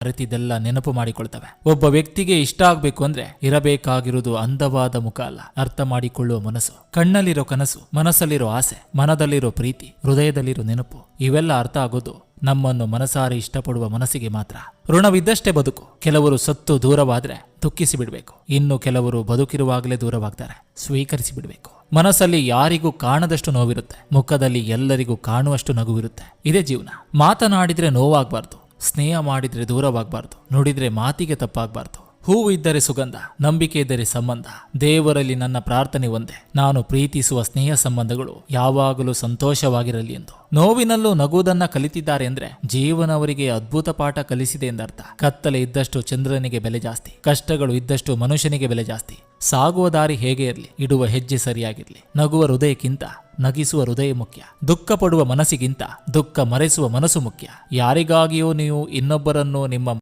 ಅರಿತಿದ್ದೆಲ್ಲ ನೆನಪು ಮಾಡಿಕೊಳ್ತವೆ. ಒಬ್ಬ ವ್ಯಕ್ತಿಗೆ ಇಷ್ಟ ಆಗ್ಬೇಕು ಅಂದ್ರೆ ಇರಬೇಕಾಗಿರುವುದು ಅಂದವಾದ ಮುಖ ಅಲ್ಲ, ಅರ್ಥ ಮಾಡಿಕೊಳ್ಳುವ ಮನಸ್ಸು. ಕಣ್ಣಲ್ಲಿರೋ ಕನಸು, ಮನಸ್ಸಲ್ಲಿರೋ ಆಸೆ, ಮನದಲ್ಲಿರೋ ಪ್ರೀತಿ, ಹೃದಯದಲ್ಲಿರೋ ನೆನಪು, ಇವೆಲ್ಲ ಅರ್ಥ ಆಗೋದು ನಮ್ಮನ್ನು ಮನಸಾರಿ ಇಷ್ಟಪಡುವ ಮನಸ್ಸಿಗೆ ಮಾತ್ರ. ಋಣವಿದ್ದಷ್ಟೇ ಬದುಕು. ಕೆಲವರು ಸತ್ತು ದೂರವಾದ್ರೆ ದುಃಖಿಸಿ ಬಿಡಬೇಕು, ಇನ್ನು ಕೆಲವರು ಬದುಕಿರುವಾಗಲೇ ದೂರವಾಗ್ತಾರೆ, ಸ್ವೀಕರಿಸಿ ಬಿಡಬೇಕು. ಮನಸ್ಸಲ್ಲಿ ಯಾರಿಗೂ ಕಾಣದಷ್ಟು ನೋವಿರುತ್ತೆ, ಮುಖದಲ್ಲಿ ಎಲ್ಲರಿಗೂ ಕಾಣುವಷ್ಟು ನಗುವಿರುತ್ತೆ. ಇದೇ ಜೀವನ. ಮಾತನಾಡಿದ್ರೆ ನೋವಾಗಬಾರ್ದು, ಸ್ನೇಹ ಮಾಡಿದ್ರೆ ದೂರವಾಗಬಾರ್ದು, ನುಡಿದ್ರೆ ಮಾತಿಗೆ ತಪ್ಪಾಗಬಾರ್ದು. ಹೂವು ಇದ್ದರೆ ಸುಗಂಧ, ನಂಬಿಕೆ ಇದ್ದರೆ ಸಂಬಂಧ. ದೇವರಲ್ಲಿ ನನ್ನ ಪ್ರಾರ್ಥನೆ ಒಂದೇ, ನಾನು ಪ್ರೀತಿಸುವ ಸ್ನೇಹ ಸಂಬಂಧಗಳು ಯಾವಾಗಲೂ ಸಂತೋಷವಾಗಿರಲಿ ಎಂದು. ನೋವಿನಲ್ಲೂ ನಗುವುದನ್ನ ಕಲಿತಿದ್ದಾರೆ ಅಂದ್ರೆ ಜೀವನ ಅವರಿಗೆ ಅದ್ಭುತ ಪಾಠ ಕಲಿಸಿದೆ ಎಂದರ್ಥ. ಕತ್ತಲೆ ಇದ್ದಷ್ಟು ಚಂದ್ರನಿಗೆ ಬೆಲೆ ಜಾಸ್ತಿ, ಕಷ್ಟಗಳು ಇದ್ದಷ್ಟು ಮನುಷ್ಯನಿಗೆ ಬೆಲೆ ಜಾಸ್ತಿ. ಸಾಗುವ ದಾರಿ ಹೇಗೆ ಇರಲಿ, ಇಡುವ ಹೆಜ್ಜೆ ಸರಿಯಾಗಿರ್ಲಿ. ನಗುವ ಹೃದಯಕ್ಕಿಂತ ನಗಿಸುವ ಹೃದಯ ಮುಖ್ಯ. ದುಃಖ ಪಡುವ ಮನಸ್ಸಿಗಿಂತ ದುಃಖ ಮರೆಸುವ ಮನಸ್ಸು ಮುಖ್ಯ. ಯಾರಿಗಾಗಿಯೂ ನೀವು ಇನ್ನೊಬ್ಬರನ್ನು ನಿಮ್ಮ